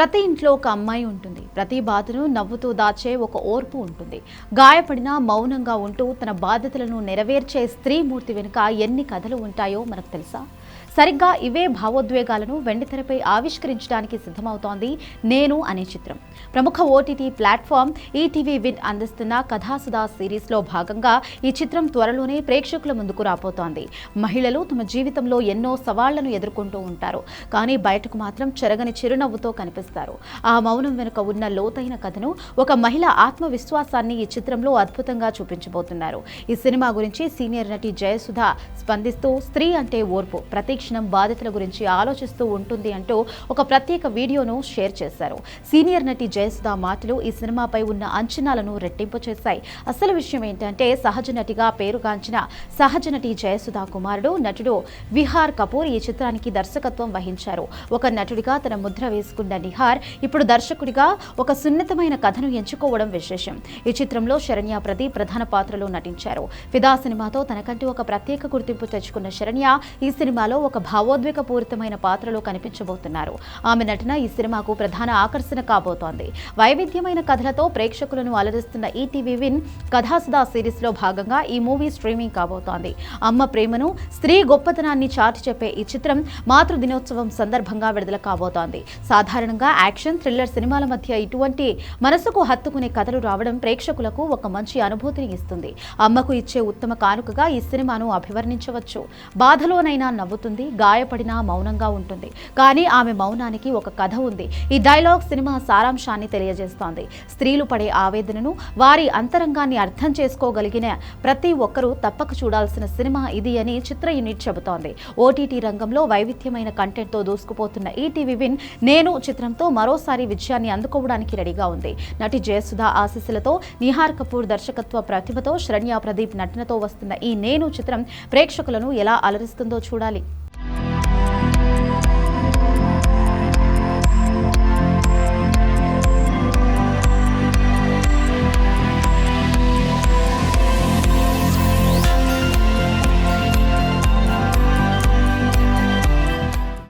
ప్రతి ఇంట్లో ఒక అమ్మాయి ఉంటుంది. ప్రతి బాధను నవ్వుతూ దాచే ఒక ఓర్పు ఉంటుంది. గాయపడినా మౌనంగా ఉంటూ తన బాధ్యతలను నెరవేర్చే స్త్రీమూర్తి వెనుక ఎన్ని కథలు ఉంటాయో మనకు తెలుసా? సరిగ్గా ఇవే భావోద్వేగాలను వెండితెరపై ఆవిష్కరించడానికి సిద్ధమవుతోంది నేను అనే చిత్రం. ప్రముఖ ఓటీటీ ప్లాట్ఫామ్ ఈటీవీ విన్ అందిస్తున్న కథాసుధా సిరీస్లో భాగంగా ఈ చిత్రం త్వరలోనే ప్రేక్షకుల ముందుకు రాబోతోంది. మహిళలు తమ జీవితంలో ఎన్నో సవాళ్లను ఎదుర్కొంటూ ఉంటారు. కానీ బయటకు మాత్రం చెరగని చిరునవ్వుతో కనిపిస్తారు. ఆ మౌనం వెనుక ఉన్న లోతైన కథను, ఒక మహిళ ఆత్మవిశ్వాసాన్ని ఈ చిత్రంలో అద్భుతంగా చూపించబోతున్నారు. ఈ సినిమా గురించి సీనియర్ నటి జయసుధ స్పందిస్తూ, స్త్రీ అంటే ఓర్పు, ప్రతి క్షణం బాధ్యతల గురించి ఆలోచిస్తూ ఉంటుంది అంటూ ఒక ప్రత్యేక వీడియోను షేర్ చేశారు. సీనియర్ నటి జయసుధ మాటలు ఈ సినిమాపై ఉన్న అంచనాలను రెట్టింపు చేశాయి. అసలు విషయం ఏంటంటే, సహజ నటిగా పేరుగాంచిన సహజ నటి జయసుధ కుమారుడు నటుడు విహార్ కపూర్ ఈ చిత్రానికి దర్శకత్వం వహించారు. ఒక నటుడిగా తన ముద్ర వేసుకున్న నిహార్ ఇప్పుడు దర్శకుడిగా ఒక సున్నితమైన కథను ఎంచుకోవడం విశేషం. ఈ చిత్రంలో శరణ్య ప్రదీప్ ప్రధాన పాత్రలో నటించారు. ఫిదా సినిమాతో తనకంటూ ఒక ప్రత్యేక గుర్తింపు తెచ్చుకున్న శరణ్య ఈ సినిమాలో ఒక భావోద్వేగపూరితమైన పాత్రలో కనిపించబోతున్నారు. ఆమె నటన ఈ సినిమాకు ప్రధాన ఆకర్షణ కాబోతోంది. వైవిధ్యమైన కథలతో ప్రేక్షకులను అలరిస్తున్న ఈటీవీ విన్ కథాసుధా సిరీస్ లో భాగంగా ఈ మూవీ స్ట్రీమింగ్ కాబోతోంది. అమ్మ ప్రేమను, స్త్రీ గొప్పతనాన్ని చాటి చెప్పే ఈ చిత్రం మాతృ దినోత్సవం సందర్భంగా విడుదల కాబోతోంది. సాధారణంగా యాక్షన్, థ్రిల్లర్ సినిమాల మధ్య ఇటువంటి మనసుకు హత్తుకునే కథలు రావడం ప్రేక్షకులకు ఒక మంచి అనుభూతిని ఇస్తుంది. అమ్మకు ఇచ్చే ఉత్తమ కానుకగా ఈ సినిమాను అభివర్ణించవచ్చు. బాధలోనైనా నవ్వుతుంది, గాయపడినా మౌనంగా ఉంటుంది. కానీ ఆమె మౌనానికి ఒక కథ ఉంది. ఈ డైలాగ్ సినిమా సారాంశాన్ని తెలియజేస్తోంది. స్త్రీలు పడే ఆవేదనను, వారి అంతరంగాన్ని అర్థం చేసుకోగలిగిన ప్రతి ఒక్కరూ తప్పక చూడాల్సిన సినిమా ఇది అని చిత్ర యూనిట్ చెబుతోంది. ఓటీటీ రంగంలో వైవిధ్యమైన కంటెంట్తో దూసుకుపోతున్న ఈటీవీ విన్ నేను చిత్రంతో మరోసారి విజయాన్ని అందుకోవడానికి రెడీగా ఉంది. నటి జయసుధ ఆశీస్సులతో, నిహార్ కపూర్ దర్శకత్వ ప్రతిభతో, శరణ్య ప్రదీప్ నటనతో వస్తున్న ఈ నేను చిత్రం ప్రేక్షకులను ఎలా అలరిస్తుందో చూడాలి.